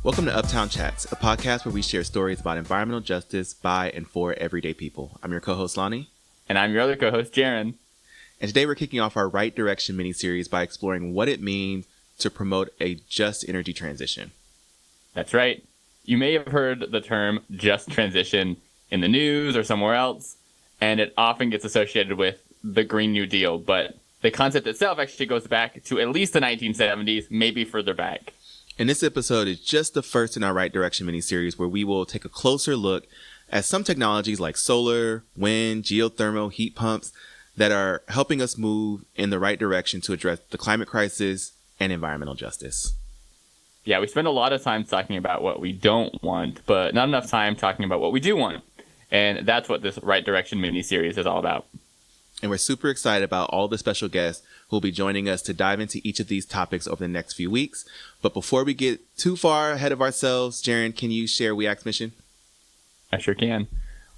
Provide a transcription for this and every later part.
Welcome to Uptown Chats, a podcast where we share stories about environmental justice by and for everyday people. I'm your co-host, Lonnie. And I'm your other co-host, Jaron. And today we're kicking off our Right Direction miniseries by exploring what it means to promote a just energy transition. That's right. You may have heard the term just transition in the news or somewhere else, and it often gets associated with the Green New Deal, but the concept itself actually goes back to at least the 1970s, maybe further back. And this episode is just the first in our Right Direction miniseries where we will take a closer look at some technologies like solar, wind, geothermal, heat pumps that are helping us move in the right direction to address the climate crisis and environmental justice. Yeah, we spend a lot of time talking about what we don't want, but not enough time talking about what we do want. And that's what this Right Direction miniseries is all about. And we're super excited about all the special guests who will be joining us to dive into each of these topics over the next few weeks. But before we get too far ahead of ourselves, Jaron, can you share WEAC's mission? I sure can.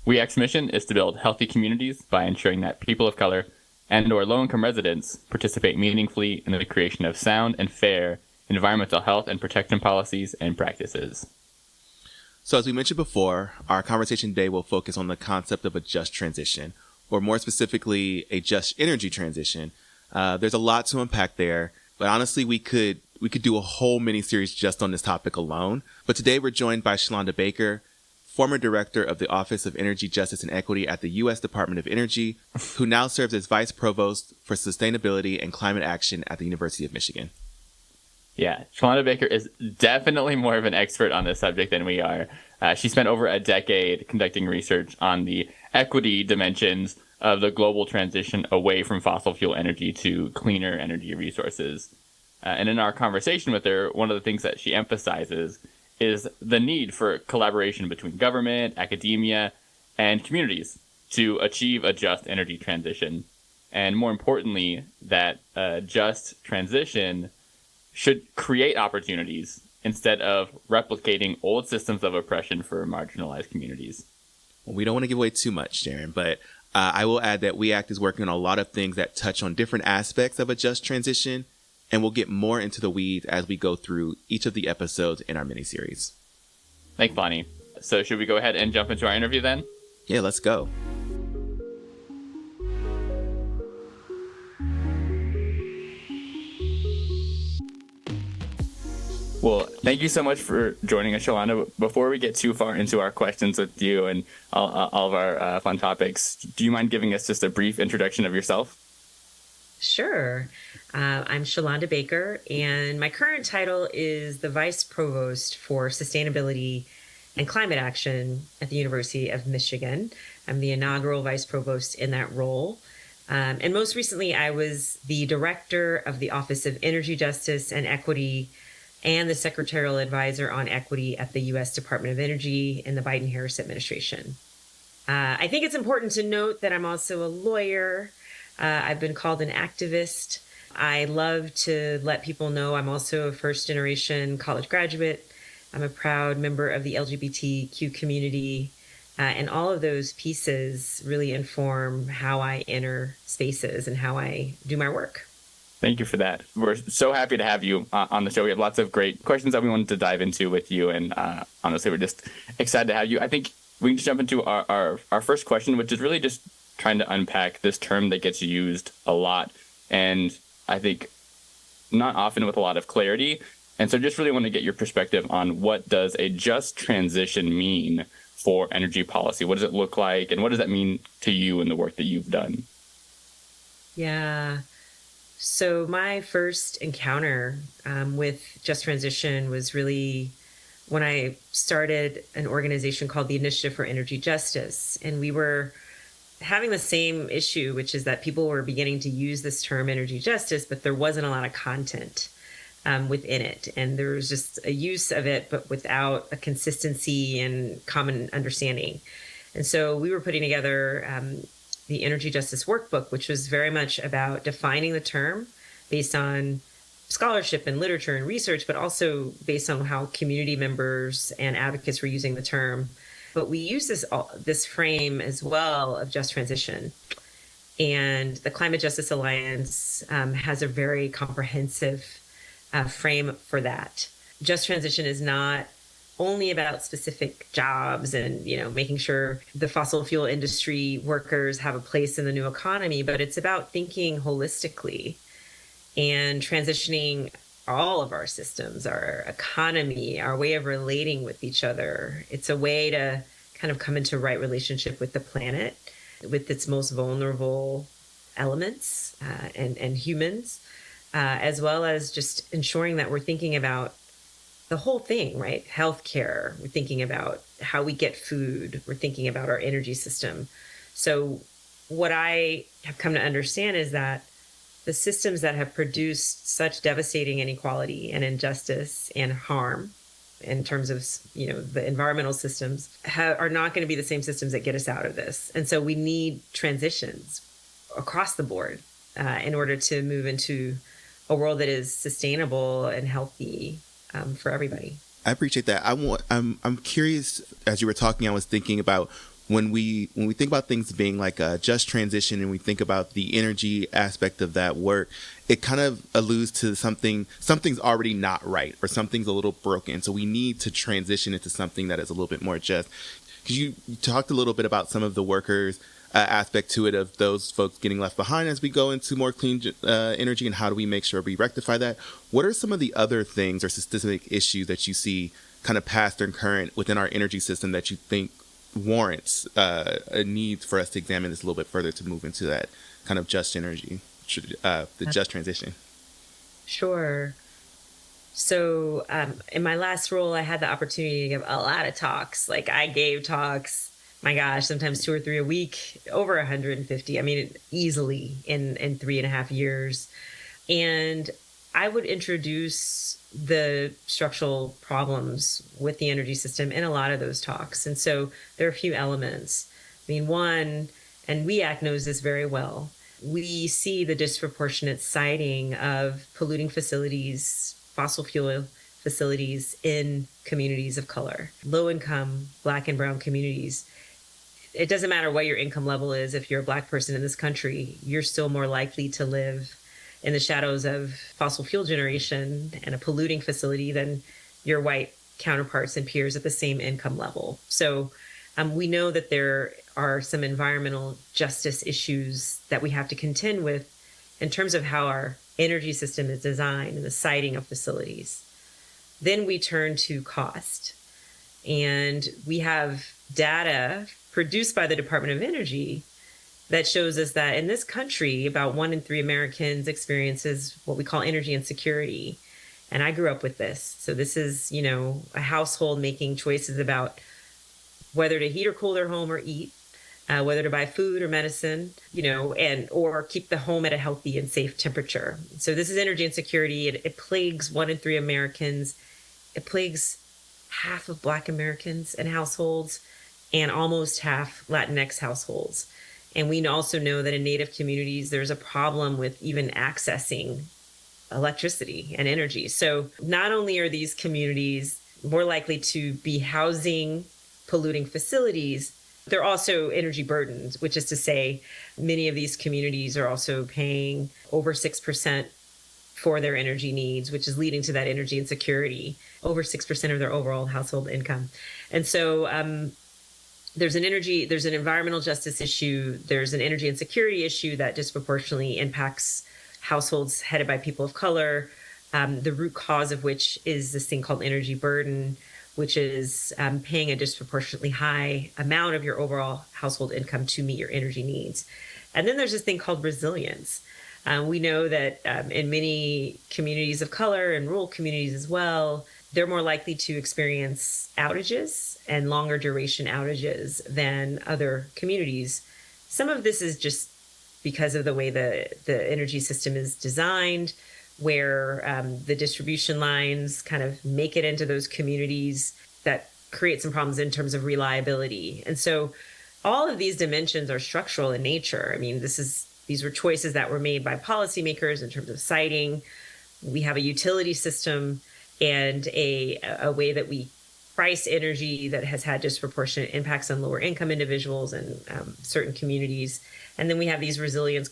WEAC's mission is to build healthy communities by ensuring that people of color and/or low-income residents participate meaningfully in the creation of sound and fair environmental health and protection policies and practices. So as we mentioned before, our conversation today will focus on the concept of a just transition, or more specifically, a just energy transition. There's a lot to unpack there, but honestly, we could do a whole mini-series just on this topic alone. But today we're joined by Shalanda Baker, former director of the Office of Energy, Justice, and Equity at the U.S. Department of Energy, who now serves as Vice Provost for Sustainability and Climate Action at the University of Michigan. Yeah, Shalanda Baker is definitely more of an expert on this subject than we are. She spent over a decade conducting research on the equity dimensions of the global transition away from fossil fuel energy to cleaner energy resources. And in our conversation with her, one of the things that she emphasizes is the need for collaboration between government, academia, and communities to achieve a just energy transition. And more importantly, that a just transition should create opportunities instead of replicating old systems of oppression for marginalized communities. Well, we don't want to give away too much, Jaron, but I will add that WEAC is working on a lot of things that touch on different aspects of a just transition, and we'll get more into the weeds as we go through each of the episodes in our miniseries. Thanks, Bonnie. So should we go ahead and jump into our interview then? Yeah, let's go. Well, thank you so much for joining us, Shalanda. Before we get too far into our questions with you and all of our fun topics, do you mind giving us just a brief introduction of yourself? Sure. I'm Shalanda Baker, and my current title is the Vice Provost for Sustainability and Climate Action at the University of Michigan. I'm the inaugural Vice Provost in that role. And most recently, I was the Director of the Office of Energy, Justice, and Equity and the Secretarial Advisor on Equity at the U.S. Department of Energy in the Biden-Harris administration. I think it's important to note that I'm also a lawyer. I've been called an activist. I love to let people know I'm also a first-generation college graduate. I'm a proud member of the LGBTQ community. And all of those pieces really inform how I enter spaces and how I do my work. Thank you for that. We're so happy to have you on the show. We have lots of great questions that we wanted to dive into with you. And honestly, we're just excited to have you. I think we can just jump into our first question, which is really just trying to unpack this term that gets used a lot. And I think not often with a lot of clarity. And so just really want to get your perspective on what does a just transition mean for energy policy? What does it look like? And what does that mean to you in the work that you've done? Yeah. So my first encounter with Just Transition was really when I started an organization called the Initiative for Energy Justice. And we were having the same issue, which is that people were beginning to use this term energy justice, but there wasn't a lot of content within it. And there was just a use of it, but without a consistency and common understanding. And so we were putting together the Energy Justice Workbook, which was very much about defining the term based on scholarship and literature and research, but also based on how community members and advocates were using the term. But we use this frame as well of just transition. And the Climate Justice Alliance has a very comprehensive frame for that. Just transition is not only about specific jobs and, making sure the fossil fuel industry workers have a place in the new economy, but it's about thinking holistically and transitioning all of our systems, our economy, our way of relating with each other. It's a way to kind of come into right relationship with the planet, with its most vulnerable elements and humans, as well as just ensuring that we're thinking about the whole thing, right? Healthcare, we're thinking about how we get food, we're thinking about our energy system. So what I have come to understand is that the systems that have produced such devastating inequality and injustice and harm in terms of, the environmental systems are not going to be the same systems that get us out of this. And so we need transitions across the board in order to move into a world that is sustainable and healthy for everybody. I appreciate that. I'm curious, as you were talking, I was thinking about when we think about things being like a just transition and we think about the energy aspect of that work, it kind of alludes to something's already not right or something's a little broken. So we need to transition into something that is a little bit more just. Because you talked a little bit about some of the workers aspect to it of those folks getting left behind as we go into more clean energy, and how do we make sure we rectify that? What are some of the other things or systemic issues that you see kind of past and current within our energy system that you think warrants a need for us to examine this a little bit further to move into that kind of just energy, the just transition? Sure. So in my last role, I had the opportunity to give a lot of talks. Like I gave talks, my gosh, sometimes 2 or 3 a week, over 150. I mean, easily in 3.5 years. And I would introduce the structural problems with the energy system in a lot of those talks. And so there are a few elements. I mean, one, and WEAC knows this very well, we see the disproportionate siting of polluting facilities, fossil fuel facilities in communities of color, low income, Black and brown communities. It doesn't matter what your income level is. If you're a Black person in this country, you're still more likely to live in the shadows of fossil fuel generation and a polluting facility than your white counterparts and peers at the same income level. So we know that there are some environmental justice issues that we have to contend with in terms of how our energy system is designed and the siting of facilities. Then we turn to cost. And we have data produced by the Department of Energy that shows us that in this country, about 1 in 3 Americans experiences what we call energy insecurity. And I grew up with this. So this is, a household making choices about whether to heat or cool their home or eat, whether to buy food or medicine, or keep the home at a healthy and safe temperature. So this is energy insecurity. It plagues 1 in 3 Americans. It plagues half of Black Americans and households and almost half Latinx households. And we also know that in Native communities, there's a problem with even accessing electricity and energy. So not only are these communities more likely to be housing polluting facilities, they're also energy burdened, which is to say many of these communities are also paying over 6% for their energy needs, which is leading to that energy insecurity, over 6% of their overall household income. And so there's an environmental justice issue, there's an energy insecurity issue that disproportionately impacts households headed by people of color, the root cause of which is this thing called energy burden, which is paying a disproportionately high amount of your overall household income to meet your energy needs. And then there's this thing called resilience. We know that in many communities of color and rural communities as well, they're more likely to experience outages and longer duration outages than other communities. Some of this is just because of the way the energy system is designed, where the distribution lines kind of make it into those communities that create some problems in terms of reliability. And so all of these dimensions are structural in nature. I mean, these were choices that were made by policymakers in terms of siting. We have a utility system and a way that we price energy that has had disproportionate impacts on lower income individuals and certain communities. And then we have these resilience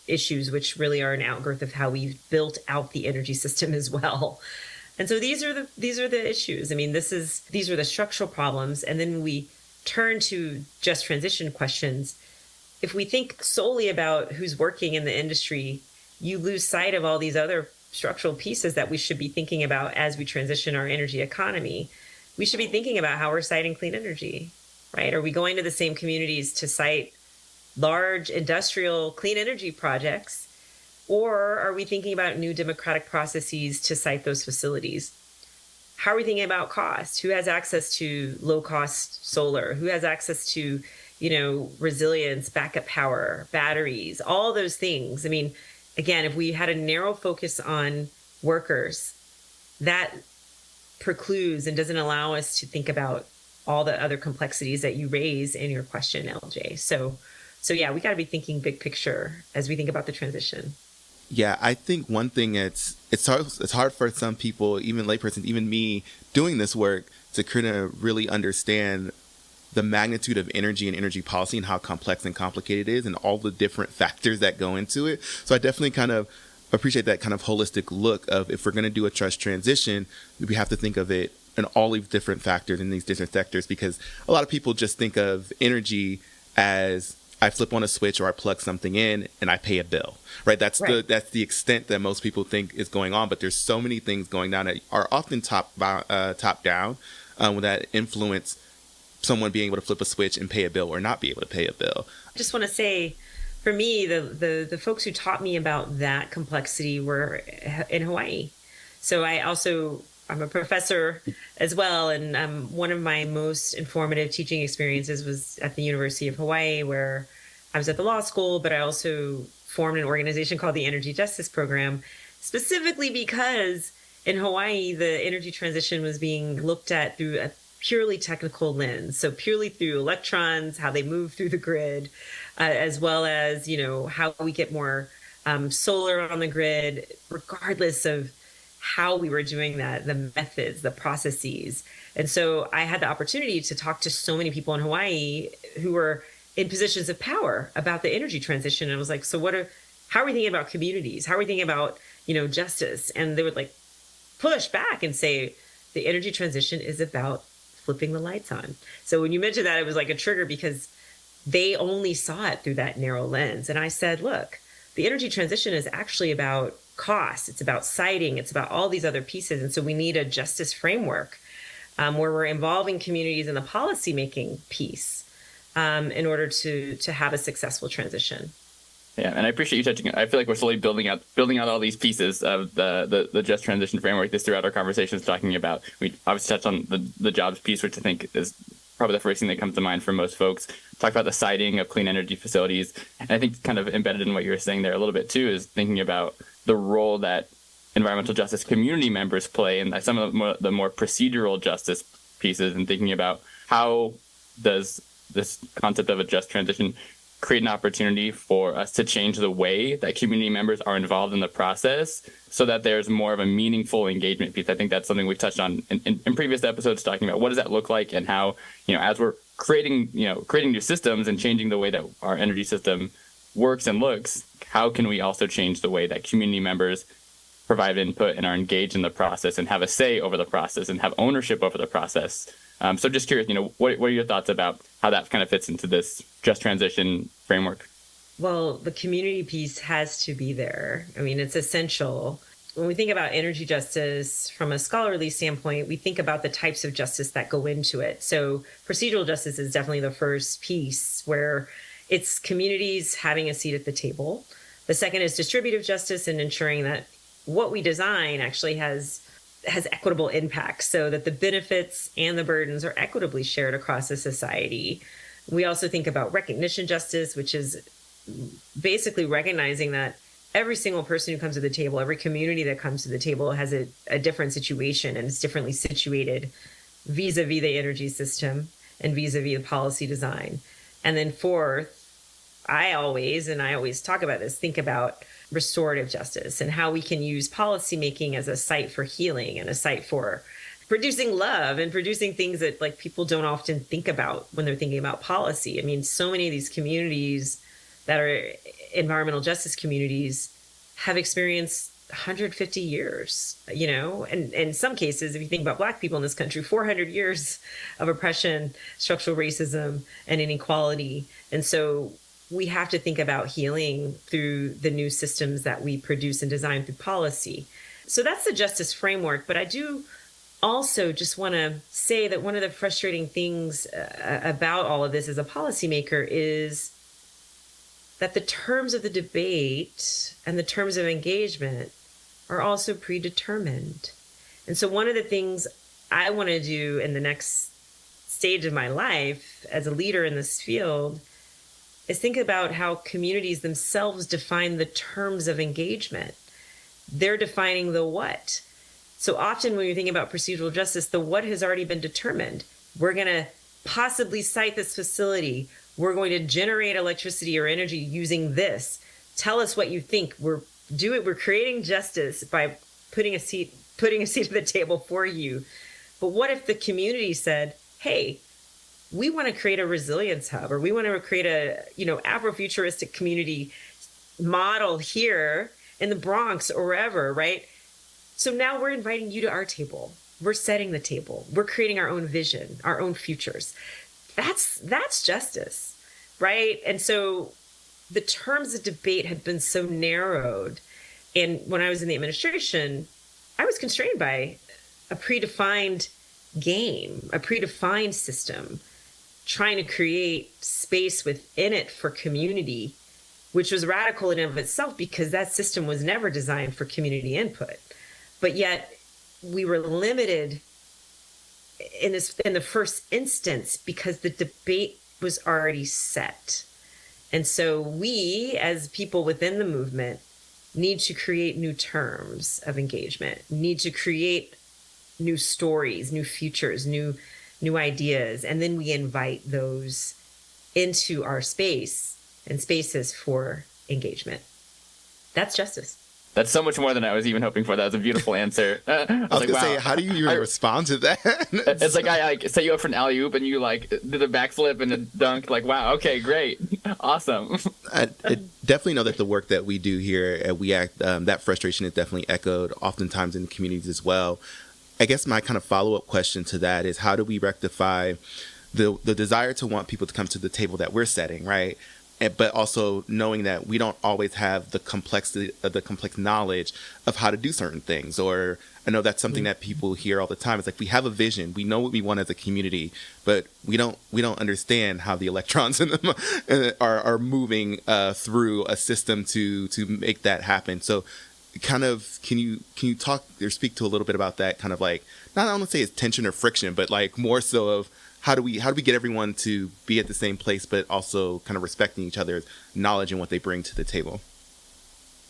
issues, which really are an outgrowth of how we've built out the energy system as well. And so these are the issues. I mean, these are the structural problems. And then when we turn to just transition questions, if we think solely about who's working in the industry, you lose sight of all these other structural pieces that we should be thinking about as we transition our energy economy. We should be thinking about how we're siting clean energy, right? Are we going to the same communities to site large industrial clean energy projects? Or are we thinking about new democratic processes to site those facilities? How are we thinking about cost? Who has access to low cost solar? Who has access to, resilience, backup power, batteries, all those things? I mean, again, if we had a narrow focus on workers, that precludes and doesn't allow us to think about all the other complexities that you raise in your question, LJ. So yeah, we got to be thinking big picture as we think about the transition. Yeah, I think one thing it's hard for some people, even laypersons, even me doing this work, to kind of really understand the magnitude of energy and energy policy and how complex and complicated it is and all the different factors that go into it. So I definitely kind of appreciate that kind of holistic look of, if we're going to do a just transition, we have to think of it in all these different factors in these different sectors, because a lot of people just think of energy as I flip on a switch or I plug something in and I pay a bill, right? That's the extent that most people think is going on. But there's so many things going down that are often top down that influence someone being able to flip a switch and pay a bill or not be able to pay a bill. I just want to say, for me, the folks who taught me about that complexity were in Hawaii. So I'm a professor as well, and one of my most informative teaching experiences was at the University of Hawaii, where I was at the law school, but I also formed an organization called the Energy Justice Program, specifically because in Hawaii, the energy transition was being looked at through a purely technical lens. So purely through electrons, how they move through the grid, as well as, how we get more solar on the grid, regardless of how we were doing that, the methods, the processes. And so I had the opportunity to talk to so many people in Hawaii who were in positions of power about the energy transition. And I was like, so how are we thinking about communities? How are we thinking about, justice? And they would push back and say, the energy transition is about flipping the lights on. So when you mentioned that, it was like a trigger, because they only saw it through that narrow lens. And I said, look, the energy transition is actually about cost. It's about siting. It's about all these other pieces. And so we need a justice framework where we're involving communities in the policymaking piece in order to have a successful transition. Yeah, and I appreciate you touching. I feel like we're slowly building out all these pieces of the just transition framework. This throughout our conversations, talking about, we obviously touched on the jobs piece, which I think is probably the first thing that comes to mind for most folks. Talk about the siting of clean energy facilities, and I think kind of embedded in what you were saying there a little bit too is thinking about the role that environmental justice community members play in some of the more procedural justice pieces, and thinking about how does this concept of a just transition create an opportunity for us to change the way that community members are involved in the process so that there's more of a meaningful engagement piece. I think that's something we've touched on in previous episodes, talking about what does that look like, and how, as we're creating new systems and changing the way that our energy system works and looks, how can we also change the way that community members provide input and are engaged in the process and have a say over the process and have ownership over the process. So just curious, what are your thoughts about how that kind of fits into this just transition framework? Well, the community piece has to be there. I mean, it's essential. When we think about energy justice from a scholarly standpoint, we think about the types of justice that go into it. So procedural justice is definitely the first piece, where it's communities having a seat at the table. The second is distributive justice, and ensuring that what we design actually has equitable impact, so that the benefits and the burdens are equitably shared across a society. We also think about recognition justice, which is basically recognizing that every single person who comes to the table, every community that comes to the table has a different situation and is differently situated vis-a-vis the energy system and vis-a-vis the policy design. And then fourth, I always talk about this, think about restorative justice and how we can use policymaking as a site for healing and a site for producing love and producing things that people don't often think about when they're thinking about policy. I mean, so many of these communities that are environmental justice communities have experienced 150 years, and in some cases, if you think about Black people in this country, 400 years of oppression, structural racism, and inequality. And so we have to think about healing through the new systems that we produce and design through policy. So that's the justice framework. But I do also just want to say that one of the frustrating things about all of this as a policymaker is that the terms of the debate and the terms of engagement are also predetermined. And so one of the things I want to do in the next stage of my life as a leader in this field is think about how communities themselves define the terms of engagement. They're defining the what. So often when you're thinking about procedural justice, the what has already been determined. We're going to possibly site this facility. We're going to generate electricity or energy using this. Tell us what you think. We're creating justice by putting a seat at the table for you. But what if the community said, hey, we want to create a resilience hub, or we want to create a, Afrofuturistic community model here in the Bronx or wherever, right? So now we're inviting you to our table. We're setting the table. We're creating our own vision, our own futures. That's justice, right? And so the terms of debate had been so narrowed. And when I was in the administration, I was constrained by a predefined game, a predefined system, trying to create space within it for community, which was radical in and of itself because that system was never designed for community input. But yet we were limited in the first instance because the debate was already set. And so we, as people within the movement, need to create new terms of engagement, need to create new stories, new futures, new ideas. And then we invite those into our space and spaces for engagement. That's justice. That's so much more than I was even hoping for. That was a beautiful answer. I was going to say, how do you even respond to that? It's like I set you up for an alley-oop and you did a backflip and a dunk. Like, wow, okay, great. Awesome. I definitely know that the work that we do here at We Act, that frustration is definitely echoed oftentimes in communities as well. I guess my kind of follow-up question to that is, how do we rectify the desire to want people to come to the table that we're setting, right? But also knowing that we don't always have the complex knowledge of how to do certain things. Or I know that's something that people hear all the time. It's like, we have a vision, we know what we want as a community, but we don't understand how the electrons in them are moving through a system to make that happen. So kind of, can you talk or speak to a little bit about that kind of like, not I don't want to say it's tension or friction, but like more so of how do we get everyone to be at the same place, but also kind of respecting each other's knowledge and what they bring to the table?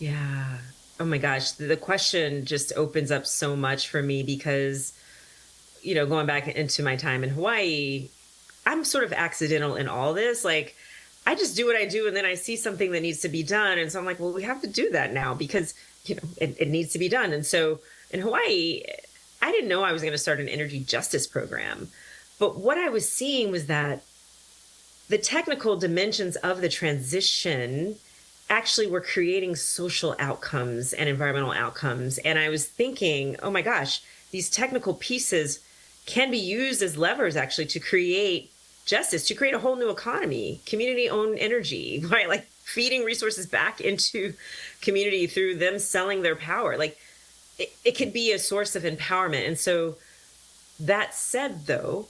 Yeah. Oh my gosh. The question just opens up so much for me because, going back into my time in Hawaii, I'm sort of accidental in all this. Like, I just do what I do and then I see something that needs to be done. And so I'm like, well, we have to do that now because, it needs to be done. And so in Hawaii, I didn't know I was going to start an energy justice program. But what I was seeing was that the technical dimensions of the transition actually were creating social outcomes and environmental outcomes. And I was thinking, oh my gosh, these technical pieces can be used as levers actually to create justice, to create a whole new economy, community-owned energy, right? Like feeding resources back into community through them selling their power. Like it could be a source of empowerment. And so that said, though,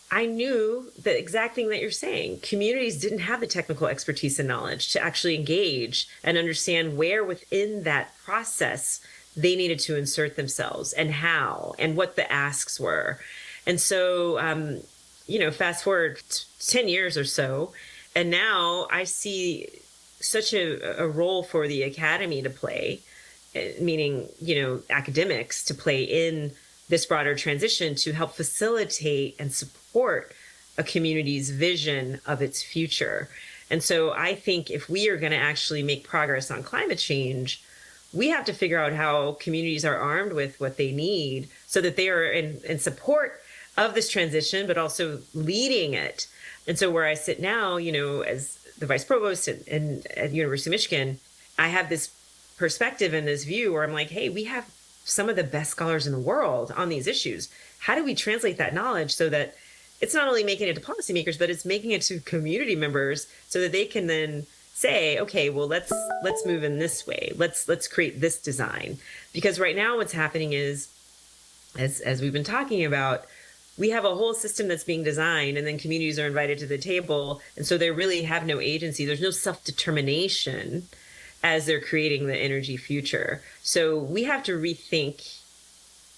I knew the exact thing that you're saying. Communities didn't have the technical expertise and knowledge to actually engage and understand where within that process they needed to insert themselves and how and what the asks were. And so, fast forward 10 years or so, and now I see such a role for the academy to play, meaning, academics to play in this broader transition to help facilitate and support a community's vision of its future. And so I think if we are going to actually make progress on climate change, we have to figure out how communities are armed with what they need so that they are in support of this transition, but also leading it. And so where I sit now, as the vice provost at University of Michigan, I have this perspective and this view where I'm like, hey, we have some of the best scholars in the world on these issues. How do we translate that knowledge so that it's not only making it to policymakers, but it's making it to community members so that they can then say, okay, well, let's move in this way. Let's create this design. Because right now what's happening is, as we've been talking about, we have a whole system that's being designed and then communities are invited to the table. And so they really have no agency. There's no self-determination as they're creating the energy future. So we have to rethink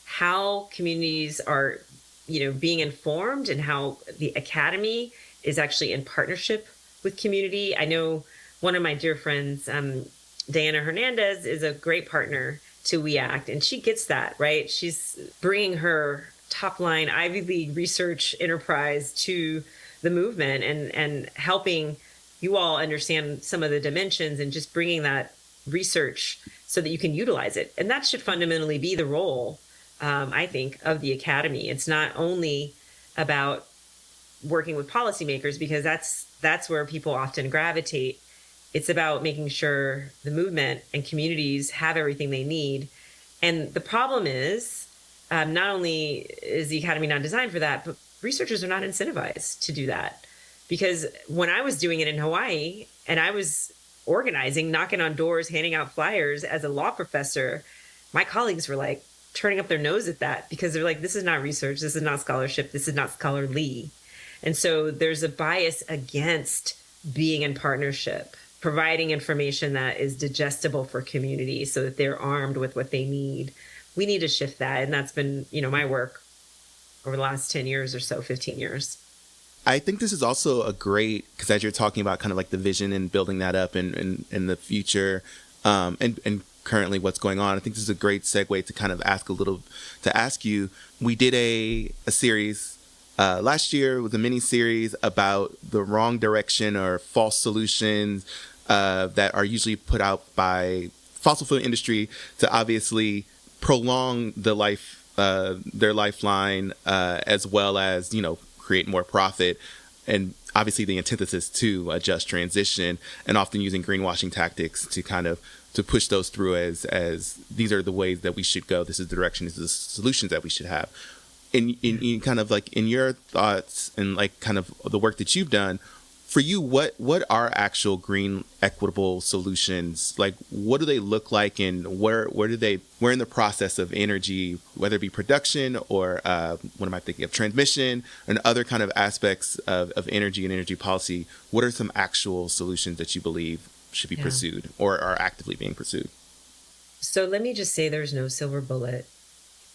how communities are, being informed and how the academy is actually in partnership with community. I know one of my dear friends, Diana Hernandez, is a great partner to We Act, and she gets that, right? She's bringing her top line Ivy League research enterprise to the movement and helping you all understand some of the dimensions and just bringing that research so that you can utilize it. And that should fundamentally be the role, I think, of the academy. It's not only about working with policymakers, because that's where people often gravitate. It's about making sure the movement and communities have everything they need. And the problem is, not only is the academy not designed for that, but researchers are not incentivized to do that. Because when I was doing it in Hawaii and I was organizing, knocking on doors, handing out flyers as a law professor, my colleagues were like turning up their nose at that because they're like, this is not research, this is not scholarship, this is not scholarly. And so there's a bias against being in partnership, providing information that is digestible for community so that they're armed with what they need. We need to shift that. And that's been, my work over the last 10 years or so, 15 years. I think this is also a great, because as you're talking about kind of like the vision and building that up and in the future and currently what's going on, I think this is a great segue to kind of ask you, we did a series last year with a mini series about the wrong direction or false solutions that are usually put out by fossil fuel industry to obviously prolong their lifeline as well as, create more profit, and obviously the antithesis to a just transition, and often using greenwashing tactics to kind of to push those through as these are the ways that we should go. This is the direction. This is the solutions that we should have. In kind of like in your thoughts and like kind of the work that you've done, for you, what are actual green equitable solutions? Like, what do they look like, and where in the process of energy, whether it be production or what am I thinking of, transmission and other kind of aspects of energy and energy policy? What are some actual solutions that you believe should be pursued or are actively being pursued? So let me just say there's no silver bullet.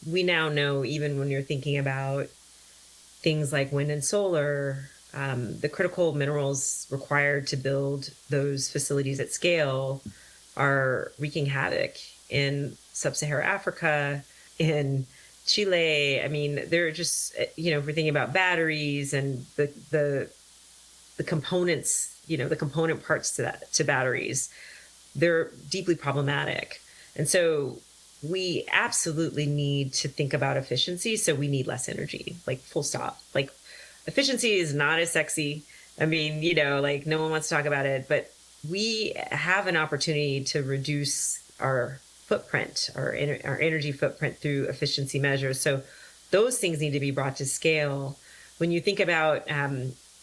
We now know, even when you're thinking about things like wind and solar, the critical minerals required to build those facilities at scale are wreaking havoc in sub-Saharan Africa, in Chile. I mean, they're just, if we're thinking about batteries and the components, the component parts to batteries, they're deeply problematic. And so we absolutely need to think about efficiency. So we need less energy, like full stop. Like, efficiency is not as sexy. I mean, like no one wants to talk about it, but we have an opportunity to reduce our footprint, our energy footprint through efficiency measures. So those things need to be brought to scale. When you think about,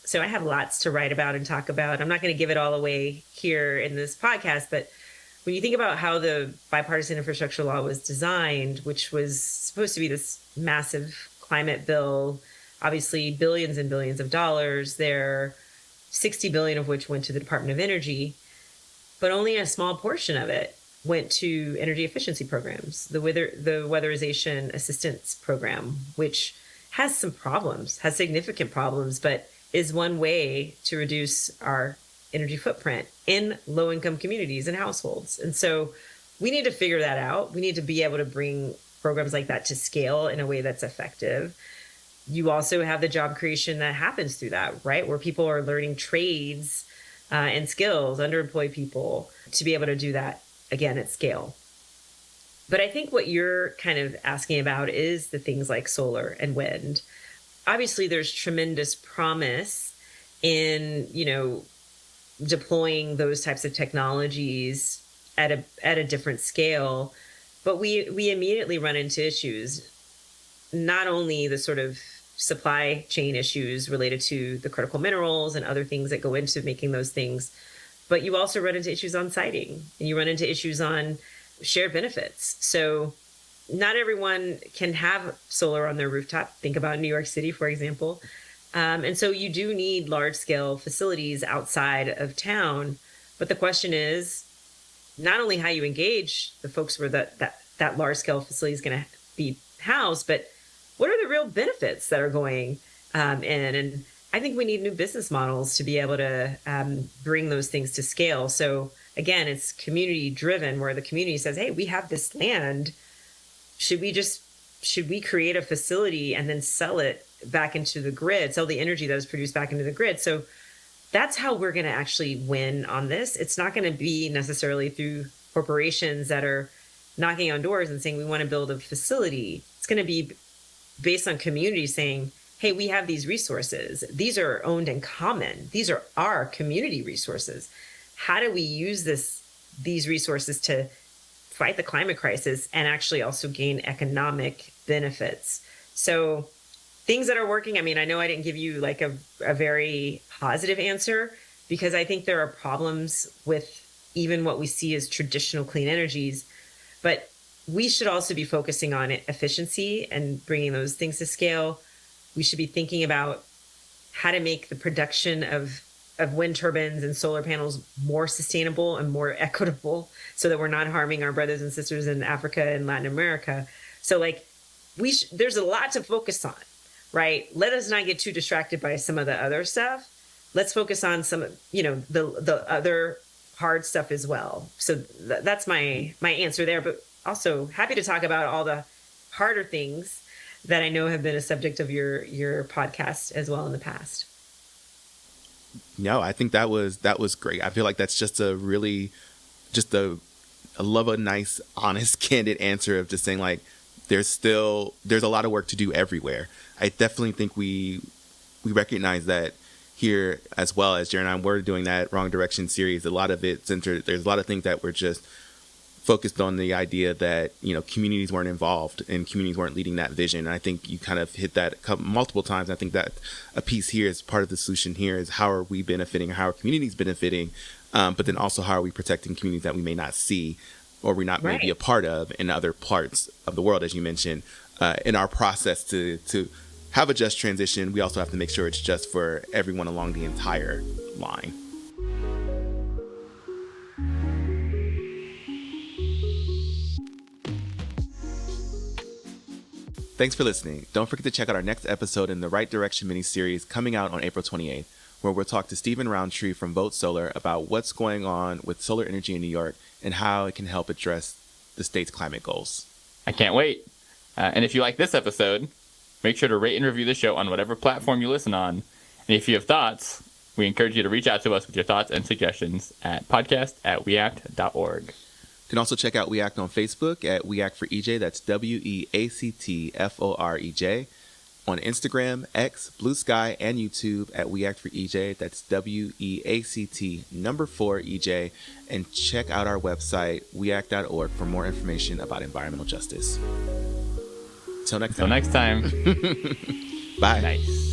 so I have lots to write about and talk about. I'm not going to give it all away here in this podcast, but when you think about how the bipartisan infrastructure law was designed, which was supposed to be this massive climate bill, obviously billions and billions of dollars there, 60 billion of which went to the Department of Energy, but only a small portion of it went to energy efficiency programs, the weatherization assistance program, which has some problems, has significant problems, but is one way to reduce our energy footprint in low-income communities and households. And so we need to figure that out. We need to be able to bring programs like that to scale in a way that's effective. You also have the job creation that happens through that, right? Where people are learning trades and skills, underemployed people, to be able to do that, again, at scale. But I think what you're kind of asking about is the things like solar and wind. Obviously, there's tremendous promise in, deploying those types of technologies at a different scale. But we immediately run into issues, not only the sort of supply chain issues related to the critical minerals and other things that go into making those things, but you also run into issues on siting, and you run into issues on shared benefits. So not everyone can have solar on their rooftop. Think about New York City, for example. And so you do need large scale facilities outside of town. But the question is not only how you engage the folks where that large scale facility is going to be housed, but what are the real benefits that are going in? And I think we need new business models to be able to bring those things to scale. So again, it's community driven, where the community says, hey, we have this land. Should we create a facility and then sell it back into the grid, sell the energy that is produced back into the grid? So that's how we're going to actually win on this. It's not going to be necessarily through corporations that are knocking on doors and saying, we want to build a facility. It's going to be based on communities saying, hey, we have these resources. These are owned in common. These are our community resources. How do we use these resources to fight the climate crisis and actually also gain economic benefits? So things that are working, I mean, I know I didn't give you like a very positive answer, because I think there are problems with even what we see as traditional clean energies, but we should also be focusing on efficiency and bringing those things to scale. We should be thinking about how to make the production of wind turbines and solar panels more sustainable and more equitable, so that we're not harming our brothers and sisters in Africa and Latin America. So like there's a lot to focus on, right? Let us not get too distracted by some of the other stuff. Let's focus on some, the other hard stuff as well. So that's my answer there, but also happy to talk about all the harder things that I know have been a subject of your podcast as well in the past. No, I think that was great. I feel like that's just I love a nice, honest, candid answer of just saying like, there's a lot of work to do everywhere. I definitely think we recognize that here as well. As Jaron and I were doing that Wrong Direction series, a lot of it centered, there's a lot of things that were just focused on the idea that, communities weren't involved and communities weren't leading that vision. And I think you kind of hit that multiple times. I think that a piece here is part of the solution here is how are we benefiting, how are communities benefiting, but then also how are we protecting communities that we may not see or we not may be a part of in other parts of the world, as you mentioned. In our process to have a just transition, we also have to make sure it's just for everyone along the entire line. Thanks for listening. Don't forget to check out our next episode in the Right Direction mini-series coming out on April 28th, where we'll talk to Stephen Roundtree from Vote Solar about what's going on with solar energy in New York and how it can help address the state's climate goals. I can't wait. And if you like this episode, make sure to rate and review the show on whatever platform you listen on. And if you have thoughts, we encourage you to reach out to us with your thoughts and suggestions at podcast@weact.org. You can also check out We Act on Facebook at We Act for EJ. That's WEACTFOREJ. On Instagram, X, Blue Sky, and YouTube at We Act for EJ. That's WEACT4EJ. And check out our website, weact.org, for more information about environmental justice. Till next time. Bye. Bye. Nice.